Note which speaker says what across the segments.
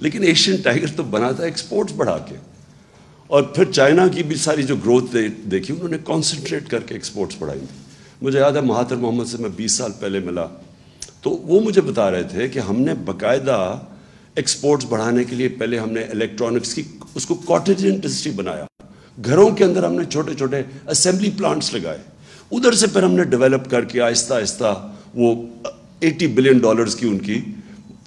Speaker 1: لیکن Asian tiger تو بنا تھا ایکسپورٹس بڑھا کے. اور پھر چائنا کی بھی ساری جو گروتھ دیکھی انہوں نے کانسنٹریٹ کر کے ایکسپورٹس بڑھائی تھی. مجھے یاد ہے مہاتر محمد سے میں 20 سال پہلے ملا تو وہ مجھے بتا رہے تھے کہ ہم نے باقاعدہ ایکسپورٹس بڑھانے کے لیے پہلے ہم نے الیکٹرانکس کی اس کو کاٹیج انڈسٹری بنایا. گھروں کے اندر ہم نے چھوٹے چھوٹے اسمبلی پلانٹس لگائے. ادھر سے پھر ہم نے ڈیولپ کر کے آہستہ آہستہ وہ $80 بلین کی ان کی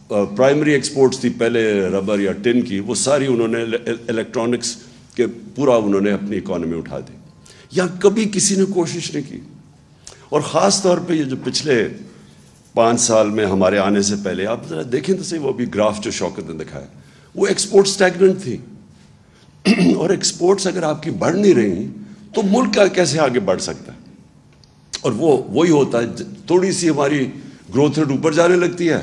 Speaker 1: پرائمری ایکسپورٹس تھی پہلے ربر یا ٹن کی, وہ ساری انہوں نے الیکٹرانکس کے پورا انہوں نے اپنی اکانومی اٹھا دی. یہاں کبھی کسی نے کوشش نہیں کی. اور خاص طور پہ یہ جو پچھلے 5 سال میں ہمارے آنے سے پہلے آپ ذرا دیکھیں تو صحیح, وہ ابھی گراف جو شوکت نے دکھایا وہ ایکسپورٹ اسٹیگننٹ تھی. اور ایکسپورٹس اگر آپ کی بڑھ نہیں رہی تو ملک کا کیسے آگے بڑھ سکتا ہے؟ اور وہی ہوتا ہے, تھوڑی سی ہماری گروتھ ریٹ اوپر جانے لگتی ہے,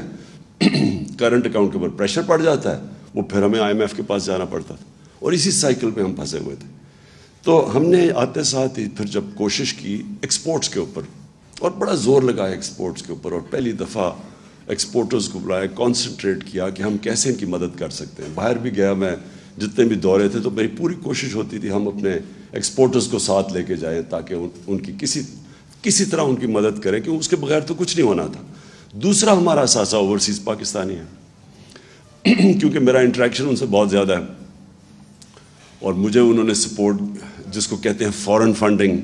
Speaker 1: کرنٹ اکاؤنٹ کے اوپر پریشر پڑ جاتا ہے, وہ پھر ہمیں IMF کے پاس جانا پڑتا تھا, اور اسی سائیکل میں ہم پھنسے ہوئے تھے. تو ہم نے آتے ساتھ ہی پھر جب کوشش کی ایکسپورٹس کے اوپر, اور بڑا زور لگایا ایکسپورٹس کے اوپر, اور پہلی دفعہ ایکسپورٹرز کو بلایا, کانسنٹریٹ کیا کہ ہم کیسے ان کی مدد کر سکتے ہیں. باہر بھی گیا میں, جتنے بھی دورے تھے تو میری پوری کوشش ہوتی تھی ہم اپنے ایکسپورٹرز کو ساتھ لے کے جائیں تاکہ ان کی کسی طرح ان کی مدد کریں, کہ اس کے بغیر تو کچھ نہیں ہونا تھا. دوسرا ہمارا اثاثہ اوورسیز پاکستانی ہے, کیونکہ میرا انٹریکشن ان سے بہت زیادہ ہے, اور مجھے انہوں نے سپورٹ, جس کو کہتے ہیں فورن فنڈنگ,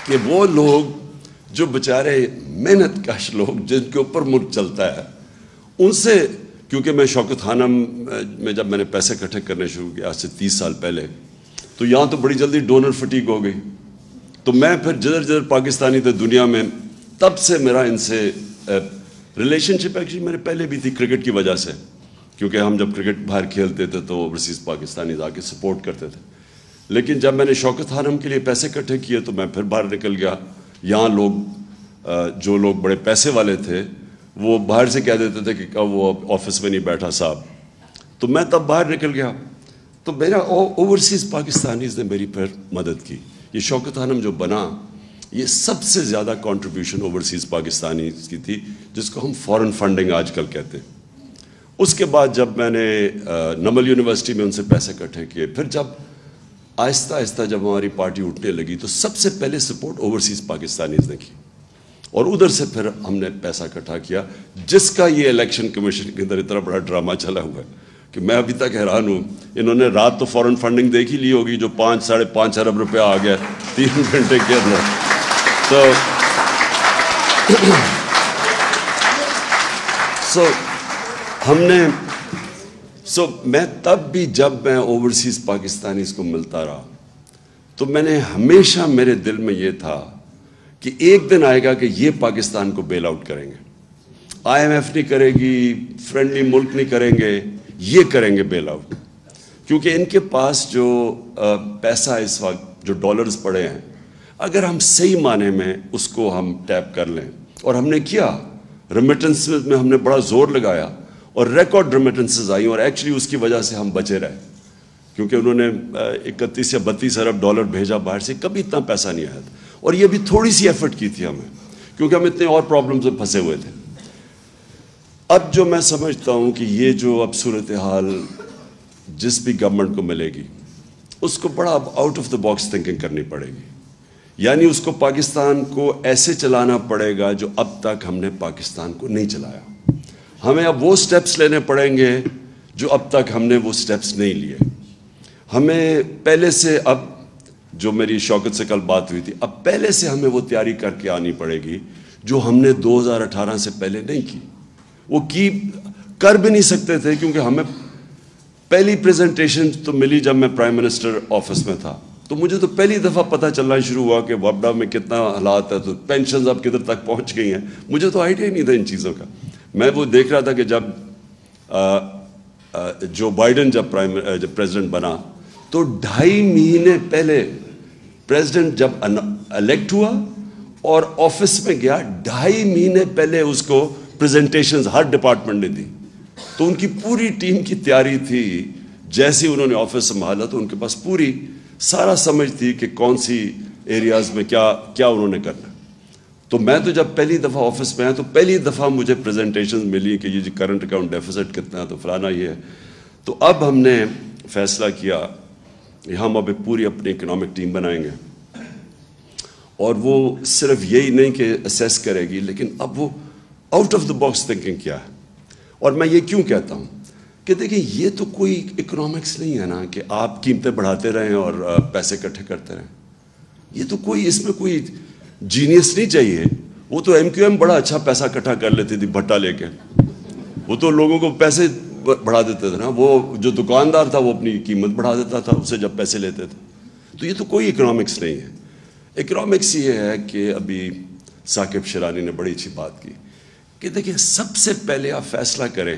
Speaker 1: کہ وہ لوگ جو بیچارے محنت کش لوگ جن کے اوپر ملک چلتا ہے, ان سے, کیونکہ میں شوکت خانم میں جب میں نے پیسے اکٹھے کرنے شروع کیا آج سے 30 سال پہلے, تو یہاں تو بڑی جلدی ڈونر فٹیگ ہو گئی. تو میں پھر جدھر پاکستانی تھے دنیا میں, تب سے میرا ان سے ریلیشن شپ ایکچولی میرے پہلے بھی تھی کرکٹ کی وجہ سے, کیونکہ ہم جب کرکٹ باہر کھیلتے تھے تو اوورسیز پاکستانی آ کے سپورٹ کرتے تھے. لیکن جب میں نے شوکت خانم کے لیے پیسے اکٹھے کیے تو میں پھر باہر نکل گیا. یہاں لوگ جو لوگ بڑے پیسے والے تھے وہ باہر سے کہہ دیتے تھے کہ وہ آفس میں نہیں بیٹھا صاحب, تو میں تب باہر نکل گیا. تو میرا اوورسیز پاکستانیز نے میری پھر مدد کی. یہ شوکت خانم جو بنا, یہ سب سے زیادہ کنٹریبیوشن اوورسیز پاکستانیز کی تھی, جس کو ہم فورن فنڈنگ آج کل کہتے ہیں. اس کے بعد جب میں نے نمل یونیورسٹی میں ان سے پیسے اکٹھے کیے, پھر جب آہستہ آہستہ جب ہماری پارٹی اٹھنے لگی تو سب سے پہلے سپورٹ اوورسیز پاکستانیز نے کی, اور ادھر سے پھر ہم نے پیسہ اکٹھا کیا, جس کا یہ الیکشن کمیشن کے اندر اتنا بڑا ڈرامہ چلا ہوا ہے کہ میں ابھی تک حیران ہوں. انہوں نے رات تو فورن فنڈنگ دیکھ ہی لی ہوگی, جو 5-5.5 ارب روپیہ آ گیا 3 گھنٹے کے اندر. میں تب بھی جب میں اوورسیز پاکستانیز کو ملتا رہا تو میں نے ہمیشہ, میرے دل میں یہ تھا کہ ایک دن آئے گا کہ یہ پاکستان کو بیل آؤٹ کریں گے. IMF نہیں کرے گی, فرینڈلی ملک نہیں کریں گے, یہ کریں گے بیل آؤٹ. کیونکہ ان کے پاس جو پیسہ اس وقت جو ڈالرز پڑے ہیں, اگر ہم صحیح معنی میں اس کو ہم ٹیپ کر لیں, اور ہم نے کیا, ریمیٹنس میں ہم نے بڑا زور لگایا اور ریکارڈ ریمیٹنسز آئیں, اور ایکچولی اس کی وجہ سے ہم بچے رہے, کیونکہ انہوں نے 31 یا 32 ارب ڈالر بھیجا باہر سے, کبھی اتنا پیسہ نہیں آیا تھا. اور یہ بھی تھوڑی سی ایفرٹ کی تھی ہمیں, کیونکہ ہم اتنے اور پرابلمز میں پھنسے ہوئے تھے. اب جو میں سمجھتا ہوں کہ یہ جو اب صورتحال جس بھی گورنمنٹ کو ملے گی, اس کو بڑا اب out of the box thinking کرنی پڑے گی. یعنی اس کو پاکستان کو ایسے چلانا پڑے گا جو اب تک ہم نے پاکستان کو نہیں چلایا. ہمیں اب وہ سٹیپس لینے پڑیں گے جو اب تک ہم نے وہ سٹیپس نہیں لیے. ہمیں پہلے سے, اب جو میری شوکت سے کل بات ہوئی تھی, اب پہلے سے ہمیں وہ تیاری کر کے آنی پڑے گی جو ہم نے 2018 سے پہلے نہیں کی. وہ کر بھی نہیں سکتے تھے, کیونکہ ہمیں پہلی پریزنٹیشن تو ملی جب میں پرائم منسٹر آفس میں تھا, تو مجھے تو پہلی دفعہ پتہ چلنا شروع ہوا کہ وابڈا میں کتنا حالات ہے, تو پینشنز اب کدھر تک پہنچ گئی ہیں. مجھے تو آئیڈیا ہی نہیں تھا ان چیزوں کا. میں وہ دیکھ رہا تھا کہ جب جو بائیڈن جب پریزیڈنٹ بنا تو 2.5 مہینے پہلے پریزیڈنٹ جب الیکٹ ہوا اور آفس میں گیا, 2.5 مہینے پہلے اس کو پریزنٹیشنز ہر ڈپارٹمنٹ نے دی. تو ان کی پوری ٹیم کی تیاری تھی, جیسے انہوں نے آفس سنبھالا تو ان کے پاس پوری سارا سمجھ تھی کہ کون سی ایریاز میں کیا انہوں نے کرنا. تو میں تو جب پہلی دفعہ آفس میں آیا تو پہلی دفعہ مجھے پریزنٹیشن ملی کہ یہ جی کرنٹ اکاؤنٹ ڈیفیسٹ کتنا ہے تو فلانا یہ ہے. تو اب ہم نے فیصلہ کیا کہ ہم اب پوری اپنی اکنامک ٹیم بنائیں گے, اور وہ صرف یہی نہیں کہ اسیس کرے گی, لیکن اب وہ out of the box thinking کیا ہے. اور میں یہ کیوں کہتا ہوں کہ دیکھیں یہ تو کوئی اکنامکس نہیں ہے نا کہ آپ قیمتیں بڑھاتے رہیں اور پیسے اکٹھے کرتے رہیں. یہ تو کوئی اس میں کوئی جینیس نہیں چاہیے. وہ تو ایم کیو ایم بڑا اچھا پیسہ اکٹھا کر لیتی تھی بھٹا لے کے, وہ تو لوگوں کو پیسے بڑھا دیتے تھے نا. وہ جو دکاندار تھا وہ اپنی قیمت بڑھا دیتا تھا اسے جب پیسے لیتے تھے. تو یہ تو کوئی اکنامکس نہیں ہے. اکنامکس یہ ہے کہ ابھی ثاقب شیرانی نے بڑی اچھی بات کی کہ دیکھیں سب سے پہلے آپ فیصلہ کریں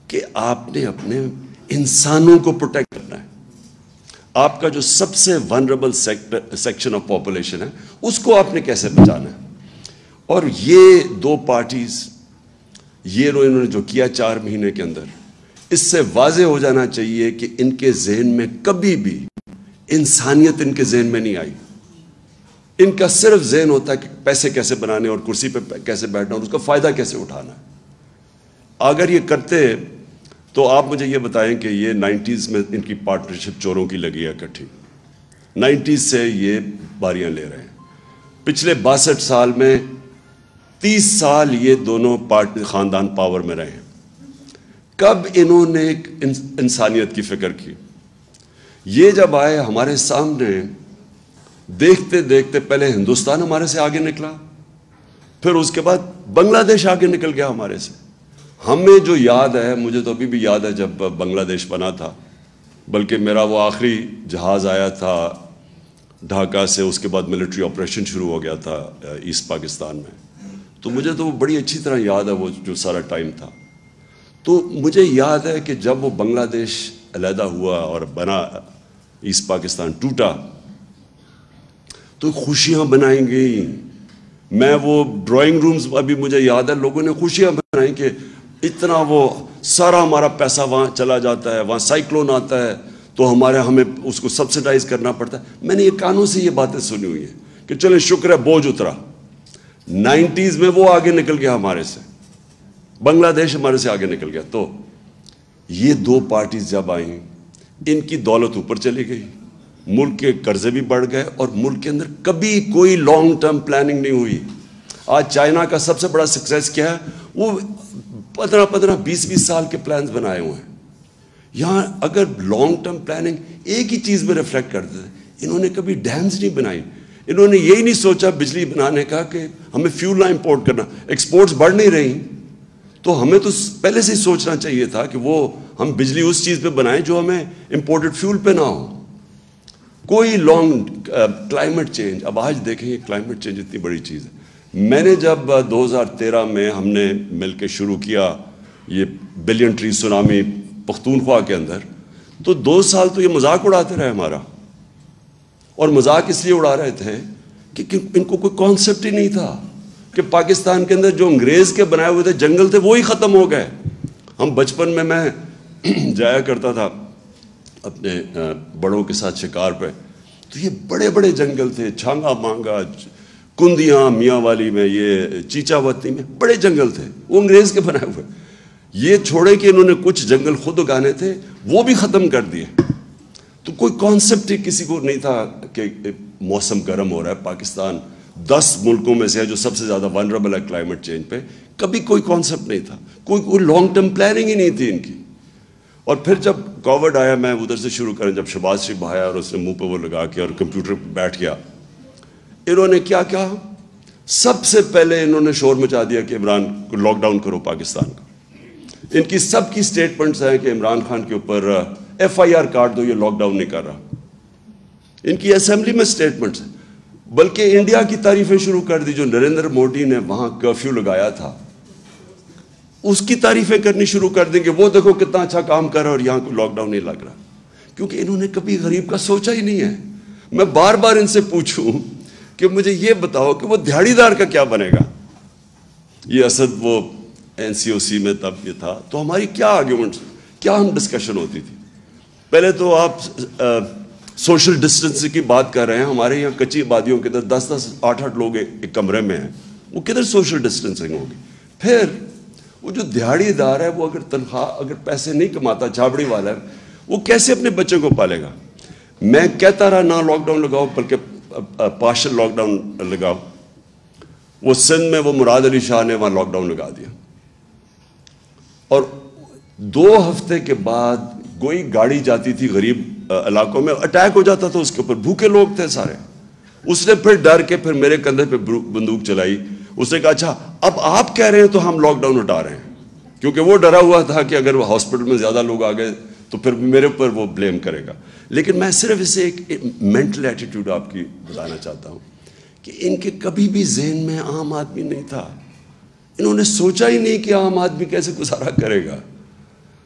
Speaker 1: کہ آپ نے اپنے انسانوں کو پروٹیکٹ کرنا ہے. آپ کا جو سب سے ونربل سیکشن آف پاپولیشن ہے اس کو آپ نے کیسے بچانا ہے. اور یہ دو پارٹیز یہ انہوں نے جو کیا 4 مہینے کے اندر, اس سے واضح ہو جانا چاہیے کہ ان کے ذہن میں کبھی بھی انسانیت ان کے ذہن میں نہیں آئی. ان کا صرف ذہن ہوتا ہے کہ پیسے کیسے بنانے اور کرسی پہ کیسے بیٹھنا اور اس کا فائدہ کیسے اٹھانا ہے. اگر یہ کرتے تو آپ مجھے یہ بتائیں کہ یہ 90s میں ان کی پارٹنرشپ چوروں کی لگی ہے اکٹھی. 90s سے یہ باریاں لے رہے ہیں. پچھلے 62 سال میں 30 سال یہ دونوں خاندان پاور میں رہے ہیں. کب انہوں نے ایک انسانیت کی فکر کی؟ یہ جب آئے ہمارے سامنے دیکھتے دیکھتے پہلے ہندوستان ہمارے سے آگے نکلا, پھر اس کے بعد بنگلہ دیش آگے نکل گیا ہمارے سے. ہمیں جو یاد ہے, مجھے تو ابھی بھی یاد ہے جب بنگلہ دیش بنا تھا, بلکہ میرا وہ آخری جہاز آیا تھا ڈھاکہ سے, اس کے بعد ملٹری آپریشن شروع ہو گیا تھا ایسٹ پاکستان میں. تو مجھے تو وہ بڑی اچھی طرح یاد ہے وہ جو سارا ٹائم تھا. تو مجھے یاد ہے کہ جب وہ بنگلہ دیش علیحدہ ہوا اور بنا, ایسٹ پاکستان ٹوٹا, تو خوشیاں بنائی گئیں. میں وہ ڈرائنگ رومز ابھی مجھے یاد ہے, لوگوں نے خوشیاں بنائیں کہ اتنا وہ سارا ہمارا پیسہ وہاں چلا جاتا ہے, وہاں سائیکلون آتا ہے تو ہمیں اس کو سبسیڈائز کرنا پڑتا ہے. میں نے یہ کانوں سے یہ باتیں سنی ہوئی ہیں کہ چلیں شکر ہے بوجھ اترا. 90s میں وہ آگے نکل گیا ہمارے سے, بنگلہ دیش ہمارے سے آگے نکل گیا. تو یہ دو پارٹیز جب آئیں ان کی دولت اوپر چلی گئی, ملک کے قرضے بھی بڑھ گئے, اور ملک کے اندر کبھی کوئی لانگ ٹرم پلاننگ نہیں ہوئی. آج چائنا کا سب سے بڑا سکسیس کیا ہے, وہ 15-20 سال کے پلانز بنائے ہوئے ہیں. یہاں اگر لانگ ٹرم پلاننگ ایک ہی چیز میں ریفلیکٹ کرتے تھے, انہوں نے کبھی ڈیمز نہیں بنائی. انہوں نے یہی نہیں سوچا بجلی بنانے کا کہ ہمیں فیول نہ امپورٹ کرنا. ایکسپورٹس بڑھ نہیں رہی تو ہمیں تو پہلے سے ہی سوچنا چاہیے تھا کہ وہ ہم بجلی اس چیز پہ بنائیں جو ہمیں امپورٹڈ فیول پہ نہ ہو. کوئی لانگ کلائمیٹ چینج, اب آج دیکھیں یہ کلائمیٹ چینج اتنی بڑی چیز ہے. میں نے جب 2013 میں ہم نے مل کے شروع کیا یہ بلین ٹری سونامی پختونخوا کے اندر, تو 2 سال تو یہ مذاق اڑاتے رہے ہمارا. اور مذاق اس لیے اڑا رہے تھے کہ ان کو کوئی کانسیپٹ ہی نہیں تھا کہ پاکستان کے اندر جو انگریز کے بنائے ہوئے تھے جنگل تھے وہی ختم ہو گئے. ہم بچپن میں جایا کرتا تھا اپنے بڑوں کے ساتھ شکار پہ, تو یہ بڑے بڑے جنگل تھے, چھانگا مانگا, کندیاں, میاں والی میں, یہ چیچا وطنی میں بڑے جنگل تھے, وہ انگریز کے بنائے ہوئے. یہ چھوڑے کہ انہوں نے کچھ جنگل خود اگانے تھے وہ بھی ختم کر دیے. تو کوئی کانسیپٹ ہی کسی کو نہیں تھا کہ موسم گرم ہو رہا ہے. پاکستان 10 ملکوں میں سے ہے جو سب سے زیادہ ونربل ہے کلائمیٹ چینج پہ. کبھی کوئی کانسیپٹ نہیں تھا, کوئی لانگ ٹرم پلاننگ ہی نہیں تھی ان کی. اور پھر جب کووڈ آیا, میں ادھر سے شروع کریں, جب شہباز شریف آیا اور اس نے منہ پہ وہ لگا کے اور کمپیوٹر پہ بیٹھ گیا, انہوں نے کیا کہا, سب سے پہلے انہوں نے شور مچا دیا کہ عمران کو لاک ڈاؤن کرو پاکستان کا. ان کی سب کی سٹیٹمنٹس ہیں کہ عمران خان کے اوپر FIR کاٹ دو, یہ لاک ڈاؤن نہیں کر رہا. ان کی اسمبلی میں سٹیٹمنٹس ہیں. بلکہ انڈیا کی تعریفیں شروع کر دی, جو نریندر مودی نے وہاں کرفیو لگایا تھا اس کی تعریفیں کرنی شروع کر دیں کہ وہ دیکھو کتنا اچھا کام کر رہا ہے اور یہاں کو لاک ڈاؤن نہیں لگ رہا. کیونکہ انہوں نے کبھی غریب کا سوچا ہی نہیں ہے. میں بار بار ان سے پوچھوں کہ مجھے یہ بتاؤ کہ وہ دہاڑی دار کا کیا بنے گا. یہ اسد وہ NCOC میں تب یہ تھا, تو ہماری کیا آرگیومنٹس, کیا ہم ڈسکشن ہوتی تھی. پہلے تو آپ سوشل ڈسٹینس کی بات کر رہے ہیں, ہمارے یہاں کچی آبادیوں کے اندر 10-10, 8-8 لوگ ایک کمرے میں ہیں, وہ کدھر سوشل ڈسٹینسنگ ہوگی؟ پھر وہ جو دیہڑی دار ہے وہ اگر تنخواہ اگر پیسے نہیں کماتا، چھاپڑی والا ہے، وہ کیسے اپنے بچوں کو پالے گا؟ میں کہتا رہا نہ لاک ڈاؤن لگاؤ بلکہ پارشل لاک ڈاؤن لگاؤ. وہ سندھ میں وہ مراد علی شاہ نے وہاں لاک ڈاؤن لگا دیا، اور 2 ہفتے کے بعد کوئی گاڑی جاتی تھی غریب علاقوں میں، اٹیک ہو جاتا تھا اس کے اوپر، بھوکے لوگ تھے سارے. اس نے پھر ڈر کے پھر میرے کندھے پہ بندوق چلائی. اس نے کہا اچھا اب آپ کہہ رہے ہیں تو ہم لاک ڈاؤن ہٹا رہے ہیں، کیونکہ وہ ڈرا ہوا تھا کہ اگر وہ ہاسپٹل میں زیادہ لوگ آ گئے تو پھر میرے اوپر وہ بلیم کرے گا. لیکن میں صرف اسے ایک مینٹل ایٹیٹیوڈ آپ کی بتانا چاہتا ہوں کہ ان کے کبھی بھی ذہن میں عام آدمی نہیں تھا. انہوں نے سوچا ہی نہیں کہ عام آدمی کیسے گزارا کرے گا.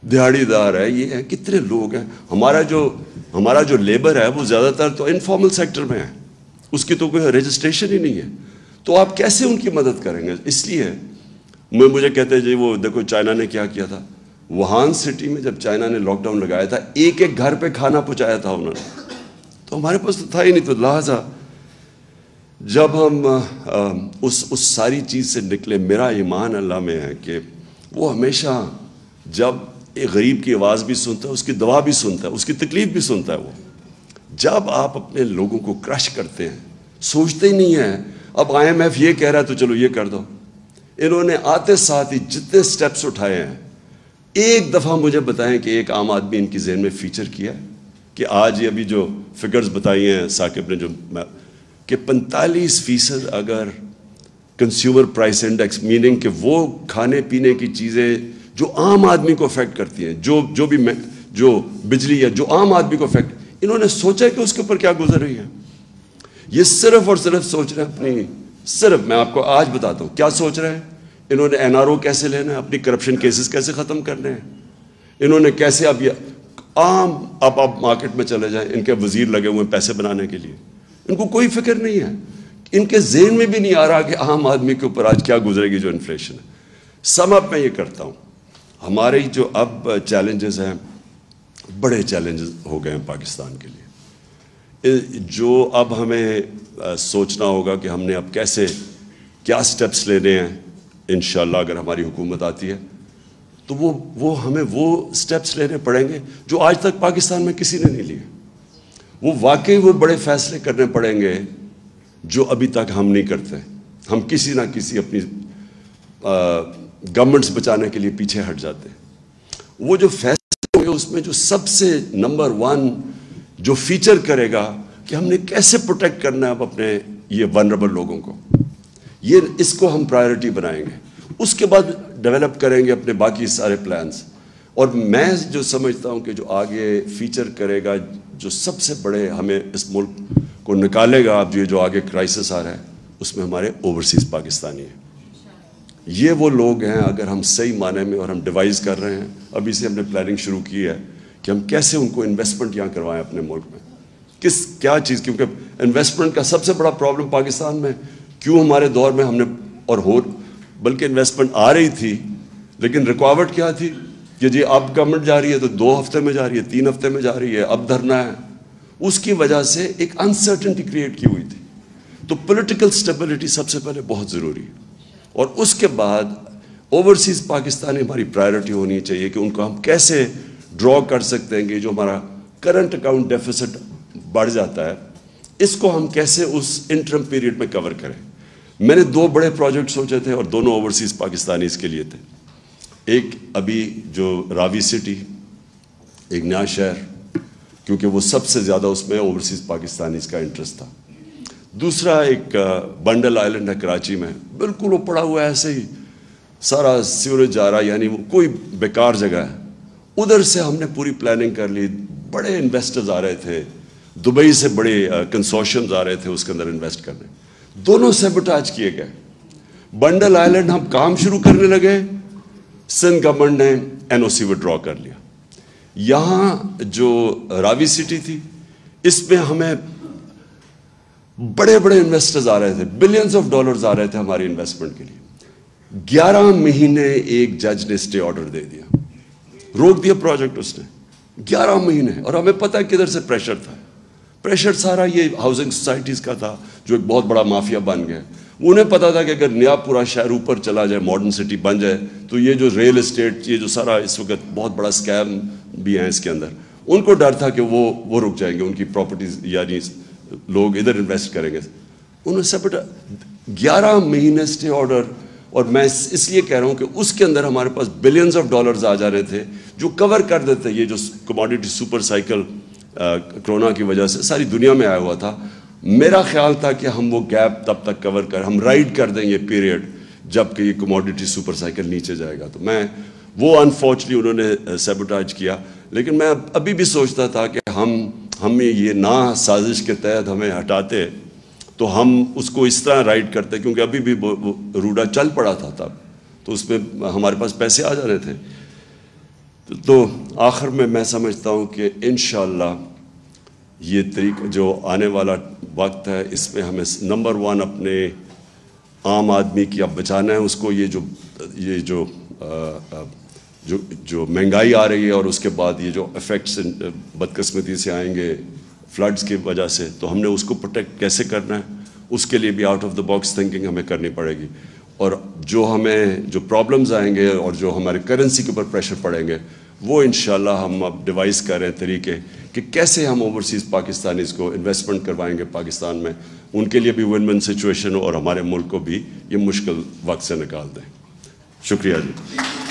Speaker 1: دیہڑی دار ہے، یہ ہے، کتنے لوگ ہیں. ہمارا جو لیبر ہے وہ زیادہ تر تو انفارمل سیکٹر میں ہے، اس کی تو کوئی رجسٹریشن ہی نہیں ہے. تو آپ کیسے ان کی مدد کریں گے؟ اس لیے مجھے کہتے ہیں جی وہ دیکھو چائنا نے کیا کیا تھا. ووہان سٹی میں جب چائنا نے لاک ڈاؤن لگایا تھا، ایک گھر پہ کھانا پہنچایا تھا انہوں نے. تو ہمارے پاس تو تھا ہی نہیں. تو لہٰذا جب ہم اس ساری چیز سے نکلے، میرا ایمان اللہ میں ہے کہ وہ ہمیشہ جب ایک غریب کی آواز بھی سنتا ہے، اس کی دعا بھی سنتا ہے، اس کی تکلیف بھی سنتا ہے. وہ جب آپ اپنے لوگوں کو کرش کرتے ہیں، سوچتے ہی نہیں ہیں اب IMF یہ کہہ رہا ہے تو چلو یہ کر دو. انہوں نے آتے ساتھ ہی جتنے سٹیپس اٹھائے ہیں، ایک دفعہ مجھے بتائیں کہ ایک عام آدمی ان کی ذہن میں فیچر کیا ہے کہ آج یہ ابھی جو فگرز بتائی ہیں ثاقب نے جو کہ 45% اگر کنزیومر پرائس انڈیکس، میننگ کہ وہ کھانے پینے کی چیزیں جو عام آدمی کو افیکٹ کرتی ہیں، جو بجلی ہے جو عام آدمی کو افیکٹ، انہوں نے سوچا کہ اس کے اوپر کیا گزر رہی ہے. یہ صرف اور صرف سوچ رہے ہیں اپنی، صرف میں آپ کو آج بتاتا ہوں کیا سوچ رہے ہیں. انہوں نے NRO کیسے لینا ہے، اپنی کرپشن کیسز کیسے ختم کرنے ہیں. انہوں نے کیسے اب یہ عام آپ مارکیٹ میں چلے جائیں، ان کے وزیر لگے ہوئے ہیں پیسے بنانے کے لیے، ان کو کوئی فکر نہیں ہے. ان کے ذہن میں بھی نہیں آ رہا کہ عام آدمی کے اوپر آج کیا گزرے گی جو انفلیشن ہے. سم اپ میں یہ کرتا ہوں، ہمارے جو اب چیلنجز ہیں بڑے چیلنجز ہو گئے ہیں پاکستان کے لیے. جو اب ہمیں سوچنا ہوگا کہ ہم نے اب کیسے کیا سٹیپس لینے ہیں. انشاءاللہ اگر ہماری حکومت آتی ہے تو وہ ہمیں وہ سٹیپس لینے پڑیں گے جو آج تک پاکستان میں کسی نے نہیں لیے. وہ واقعی وہ بڑے فیصلے کرنے پڑیں گے جو ابھی تک ہم نہیں کرتے. ہم کسی نہ کسی اپنی گورنمنٹس بچانے کے لیے پیچھے ہٹ جاتے ہیں. وہ جو فیصلے ہوں گے اس میں جو سب سے نمبر 1 جو فیچر کرے گا کہ ہم نے کیسے پروٹیکٹ کرنا ہے اب اپنے یہ ونربل لوگوں کو، اس کو ہم پرائیورٹی بنائیں گے. اس کے بعد ڈیولپ کریں گے اپنے باقی سارے پلانز. اور میں جو سمجھتا ہوں کہ جو آگے فیچر کرے گا، جو سب سے بڑے ہمیں اس ملک کو نکالے گا اب جو آگے کرائسس آ رہا ہے، اس میں ہمارے اوورسیز پاکستانی ہیں. یہ وہ لوگ ہیں اگر ہم صحیح معنی میں، اور ہم ڈیوائز کر رہے ہیں ابھی سے، ہم نے پلاننگ شروع کی ہے کہ ہم کیسے ان کو انویسٹمنٹ یہاں کروائیں اپنے ملک میں. کیا چیز، کیونکہ انویسٹمنٹ کا سب سے بڑا پرابلم پاکستان میں کیوں ہمارے دور میں ہم نے بلکہ انویسٹمنٹ آ رہی تھی لیکن رکاوٹ کیا تھی کہ جی اب گورنمنٹ جا رہی ہے تو 2 ہفتے میں جا رہی ہے، 3 ہفتے میں جا رہی ہے، اب دھرنا ہے. اس کی وجہ سے ایک انسرٹنٹی کریٹ کی ہوئی تھی. تو پولیٹیکل سٹیبلٹی سب سے پہلے بہت ضروری ہے. اور اس کے بعد اوورسیز پاکستانی ہماری پرائیورٹی ہونی چاہیے کہ ان کو ہم کیسے ڈرا کر سکتے ہیں کہ جو ہمارا کرنٹ اکاؤنٹ ڈیفیسٹ بڑھ جاتا ہے، اس کو ہم کیسے اس انٹرم پیریڈ میں کور کریں. میں نے 2 بڑے پروجیکٹ سوچے تھے اور دونوں اوورسیز پاکستانی اس کے لیے تھے. ایک ابھی جو راوی سٹی، ایک نیا شہر، کیونکہ وہ سب سے زیادہ اس میں اوورسیز پاکستانیز کا انٹرسٹ تھا. دوسرا ایک بنڈل آئلینڈ ہے کراچی میں، بالکل وہ پڑا ہوا ہے ایسے ہی، سارا سیوریج جا رہا، یعنی وہ کوئی بیکار جگہ ہے. ادھر سے ہم نے پوری پلاننگ کر لی. بڑے انویسٹرز آ رہے تھے، دبئی سے بڑے کنسورشمز آ رہے تھے اس کے اندر انویسٹ کرنے. دونوں سیبوٹاج کیے گئے. بنڈل آئلینڈ ہم کام شروع کرنے لگے، سندھ گورنمنٹ نے NOC وڈرا کر لیا. یہاں جو راوی سٹی تھی، اس میں ہمیں بڑے بڑے انویسٹرز آ رہے تھے، بلینز آف ڈالرز آ رہے تھے ہماری انویسٹمنٹ کے لیے. 11 مہینے ایک جج نے اسٹے آرڈر دے دیا، روک دیا پروجیکٹ اس نے. 11 مہینے. اور ہمیں پتہ ہے کدھر سے پریشر تھا. پریشر سارا یہ ہاؤسنگ سوسائٹیز کا تھا جو ایک بہت بڑا مافیا بن گیا. انہیں پتا تھا کہ اگر نیا پورا شہر اوپر چلا جائے، ماڈرن سٹی بن جائے، تو یہ جو ریل اسٹیٹ، یہ جو سارا اس وقت بہت بڑا اسکیم بھی ہے اس کے اندر، ان کو ڈر تھا کہ وہ رک جائیں گے، ان کی پراپرٹیز یعنی لوگ ادھر انویسٹ کریں گے. انہوں نے 11 مہینے اسٹے آرڈر، اور میں اس لیے کہہ رہا ہوں کہ اس کے اندر ہمارے پاس بلینز آف ڈالرز آ جا رہے تھے جو کور کر دیتے یہ جو کموڈیٹی سپر سائیکل کرونا کی وجہ سے ساری دنیا میں آیا ہوا تھا. میرا خیال تھا کہ ہم وہ گیپ تب تک کور ہم رائڈ کر دیں یہ پیریڈ جب کہ یہ کموڈیٹی سپر سائیکل نیچے جائے گا. تو میں وہ انفارچونیٹلی انہوں نے سیبوٹاج کیا، لیکن میں ابھی بھی سوچتا تھا کہ ہمیں یہ نہ سازش کے تحت ہمیں ہٹاتے تو ہم اس کو اس طرح رائڈ کرتے، کیونکہ ابھی بھی روڈا چل پڑا تھا تب، تو اس میں ہمارے پاس پیسے آ جانے تھے. تو آخر میں سمجھتا ہوں کہ انشاءاللہ یہ طریقہ جو آنے والا وقت ہے، اس میں ہمیں نمبر 1 اپنے عام آدمی کی اب بچانا ہے اس کو. یہ جو مہنگائی آ رہی ہے، اور اس کے بعد یہ جو ایفیکٹس بدقسمتی سے آئیں گے فلڈز کی وجہ سے، تو ہم نے اس کو پروٹیکٹ کیسے کرنا ہے، اس کے لیے بھی out of the box thinking ہمیں کرنی پڑے گی. اور جو پرابلمز آئیں گے اور جو ہمارے کرنسی کے اوپر پریشر پڑیں گے، وہ انشاءاللہ ہم اب ڈیوائز کر رہے ہیں طریقے کہ کیسے ہم اوورسیز پاکستانیز کو انویسٹمنٹ کروائیں گے پاکستان میں، ان کے لیے بھی ون ون سچویشن ہو اور ہمارے ملک کو بھی یہ مشکل وقت سے نکال دیں. شکریہ جی.